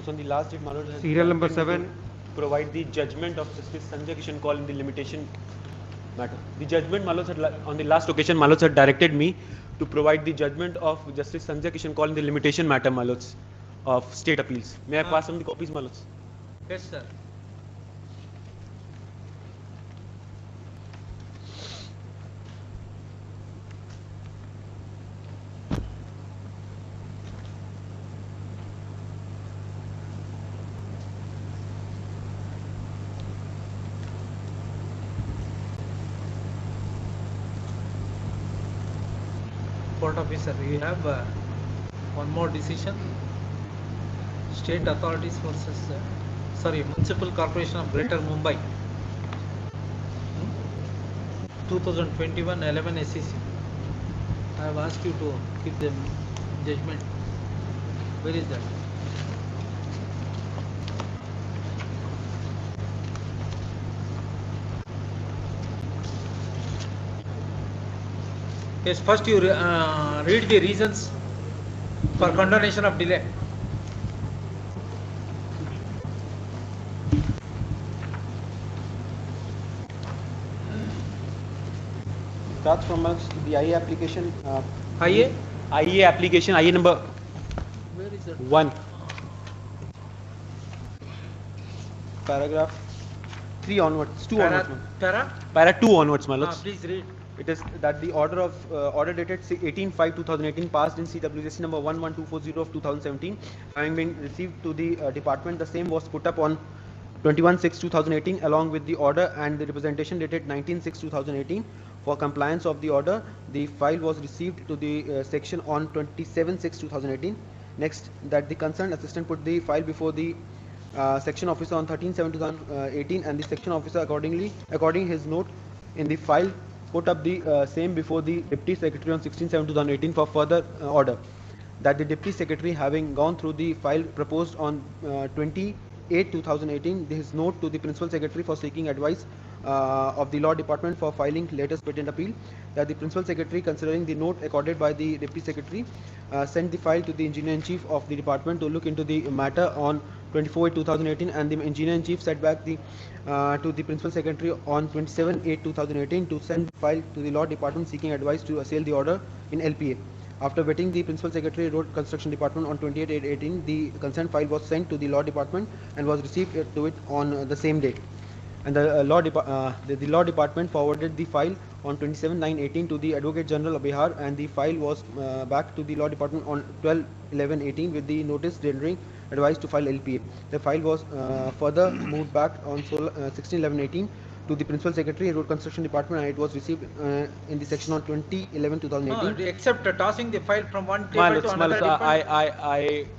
on the last date, my lord, has Serial number directed me 7. to provide the judgment of Justice Sanjay Kishan Kaul in the limitation matter. The judgment, my lord, on the last occasion, my lord, had directed me to provide the judgment of Justice Sanjay Kishan Kaul in the limitation matter, my lords, of state appeals. May I pass on the copies, my lords? Yes, sir. Court officer, you have one more decision. State authorities versus Municipal Corporation of Greater Mumbai. 2021-11 SEC. I have asked you to keep the judgment. Where is that? Yes, first you read the reasons for condonation of delay. Starts from the IA application. IA? IA application, IA number Where is that? 1. Paragraph 3 onwards, 2 onwards. Para 2 onwards, my lords. Please read. It is that the order dated 18/5/2018 passed in CWSC number 11240 of 2017, having been received to the department, the same was put up on 21/6/2018 along with the order and the representation dated 19/6/2018. For compliance of the order, the file was received to the section on 27/6/2018. Next, that the concerned assistant put the file before the section officer on 13/7/2018, and the section officer according his note in the file put up the same before the deputy secretary on 16/7/2018 for further order. That the deputy secretary, having gone through the file proposed on 28/2018, his note to the principal secretary for seeking advice of the law department for filing latest patent appeal. That the principal secretary, considering the note accorded by the deputy secretary, sent the file to the engineer in chief of the department to look into the matter on 24/8/2018, and the engineer in chief sent back to the principal secretary on 27/8/2018 to send the file to the law department seeking advice to assail the order in LPA. After vetting the principal secretary road construction department on 28/8/18, the consent file was sent to the law department and was received to it on the same day. And the law department forwarded the file on 27/9/18 to the Advocate General of Bihar, and the file was back to the law department on 12/11/18 with the notice rendering advice to file LPA. The file was further moved back on 16/11/18 to the principal secretary road construction department, and it was received in the section on 20/11/2018. No, except tossing the file from one table to another.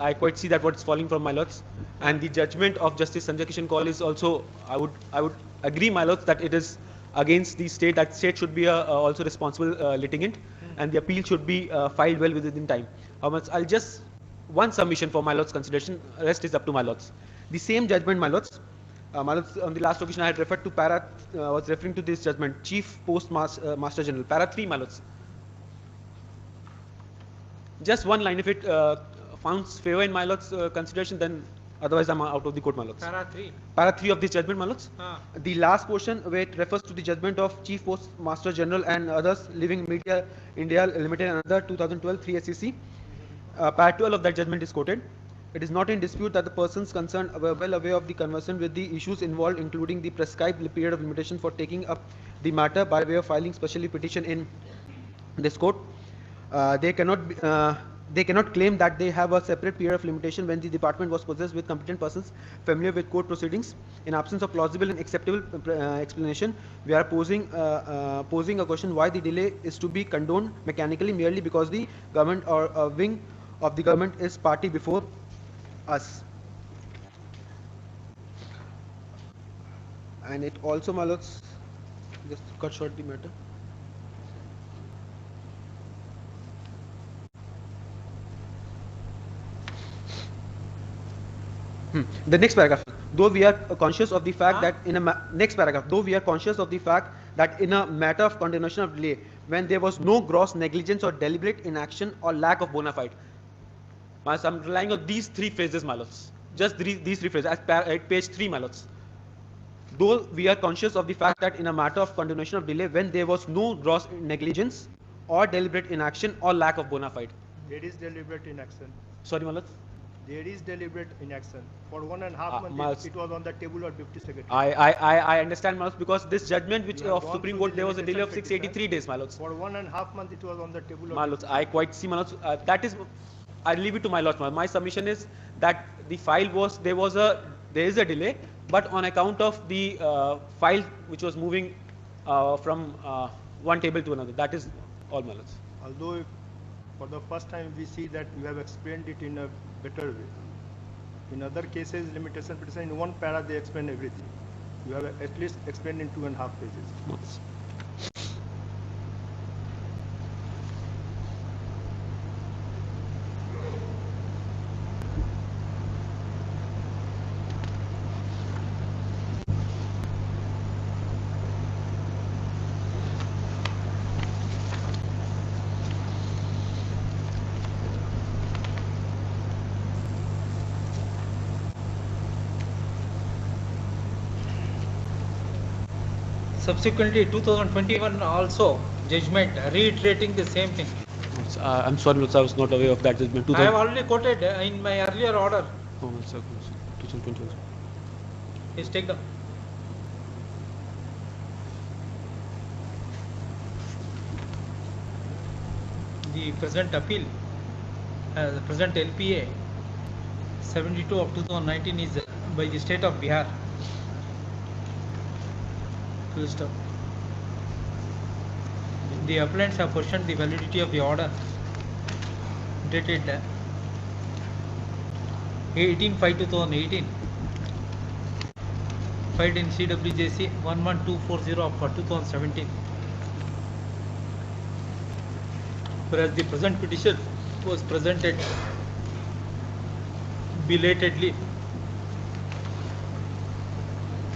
I quite see that what's falling from my lords, and the judgment of Justice Sanjay Kishan Kaul is also, I would agree, my lords, that it is against the state. That state should be also responsible litigant, and the appeal should be filed well within time. I'll just one submission for my lords' consideration. Rest is up to my lords. The same judgment, my lords. My lords, on the last occasion I had referred to was referring to this judgment, Chief Post Master General, para 3, my lords. Just one line. If it founds favor in my lord's consideration, then otherwise I'm out of the court, my lords. Para 3. Para 3 of this judgment, my lords. The last portion where it refers to the judgment of Chief Post Master General and others, Living Media India Limited and other 2012 3 SEC. Para 12 of that judgment is quoted. It is not in dispute that the persons concerned were well aware of the conversation with the issues involved, including the prescribed period of limitation for taking up the matter by way of filing specially petition in this court. They cannot claim that they have a separate period of limitation when the department was possessed with competent persons familiar with court proceedings. In absence of plausible and acceptable explanation, we are posing a question why the delay is to be condoned mechanically merely because the government or a wing of the government is party before us. And it also, my lords, just cut short the matter. The next paragraph. Though we are conscious of the fact that in a next paragraph, though we are conscious of the fact that in a matter of condemnation of delay, when there was no gross negligence or deliberate inaction or lack of bona fide. I'm relying on these three phrases, my lords. just these three phrases at page 3, my lords. Though we are conscious of the fact that in a matter of continuation of delay, when there was no gross negligence or deliberate inaction or lack of bona fide. There is deliberate inaction. Sorry, my lords. There is deliberate inaction. For 1.5 my months, lords, it was on the table of Deputy Secretary. I understand, my lords, because this judgment which You have of gone Supreme through Court, the there was a delay of limitation 683 petition. days, my lords. For 1.5 months, it was on the table of My lords, Deputy I Secretary. quite see, my lords. That is, I leave it to my lords. My submission is that the file was there is a delay, but on account of the file which was moving from one table to another. That is all, my lords. Although for the first time we see that you have explained it in a better way. In other cases, limitation petition, in one para they explain everything. You have at least explained in 2.5 pages. Subsequently, 2021 also judgment reiterating the same thing. I'm sorry, lords, I was not aware of that judgment. I have already quoted in my earlier order. 2021. Please take them. The present appeal, the present LPA 72 of 2019 is by the state of Bihar. Full stop. The appellants have questioned the validity of the order dated 18/5/2018 filed in CWJC 11240 of 2017. Whereas the present petition was presented belatedly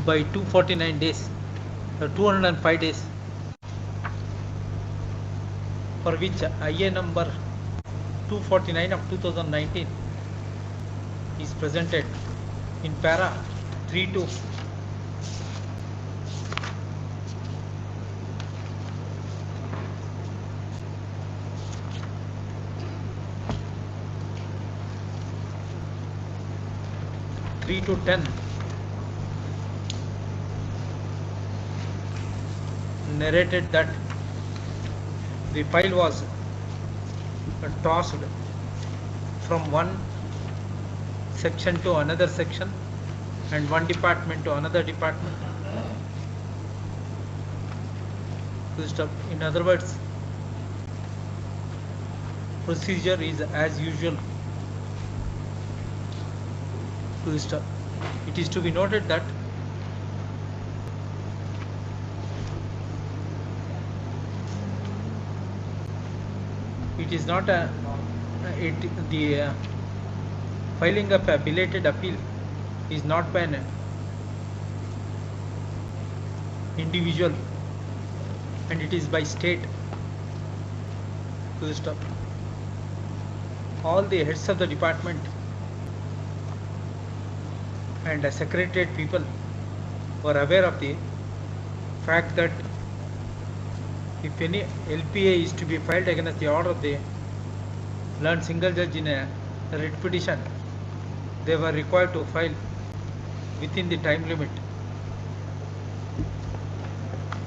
by 249 days, 205 days, for which IA number 249 of 2019 is presented in para 32. To 10 narrated that the file was tossed from one section to another section and one department to another department. In other words, procedure is as usual. It is to be noted that it is not the filing of a belated appeal is not by an individual, and it is by state. All the heads of the department and secretariat people were aware of the fact that if any LPA is to be filed against the order of the learned single judge in a writ petition, they were required to file within the time limit.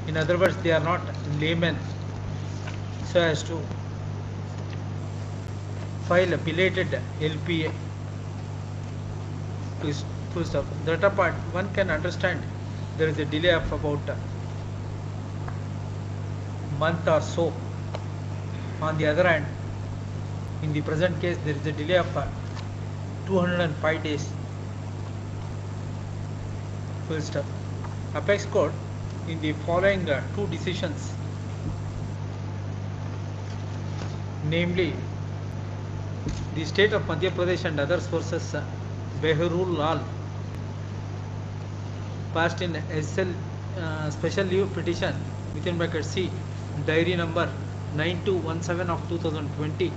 In other words, they are not laymen so as to file a belated LPA. That apart, one can understand there is a delay of about a month or so. On the other hand, in the present case, there is a delay of 205 days. Apex Court, in the following two decisions, namely the state of Madhya Pradesh and others versus Behrul Lal, passed in SL special leave petition within bracket C, diary number 9217 of 2020.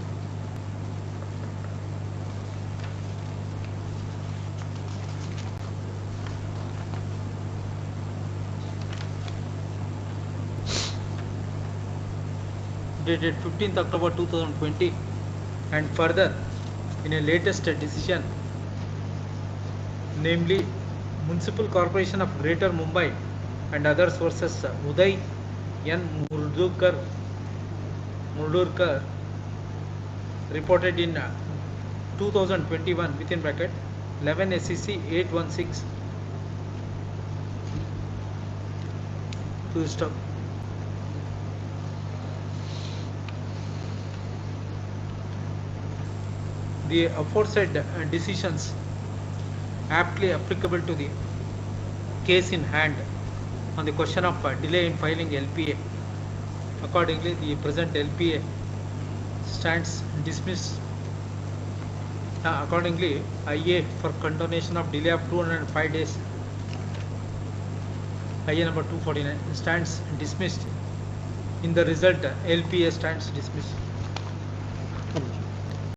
dated 15th October 2020, and further in a latest decision, namely Municipal Corporation of Greater Mumbai and other sources, Uday N. Murdurkar reported in 2021 within bracket 11 SEC 816 to stop. The aforesaid decisions aptly applicable to the case in hand on the question of delay in filing LPA. Accordingly, the present LPA stands dismissed. Accordingly, IA for condonation of delay of 205 days, IA number 249, stands dismissed. In the result, LPA stands dismissed.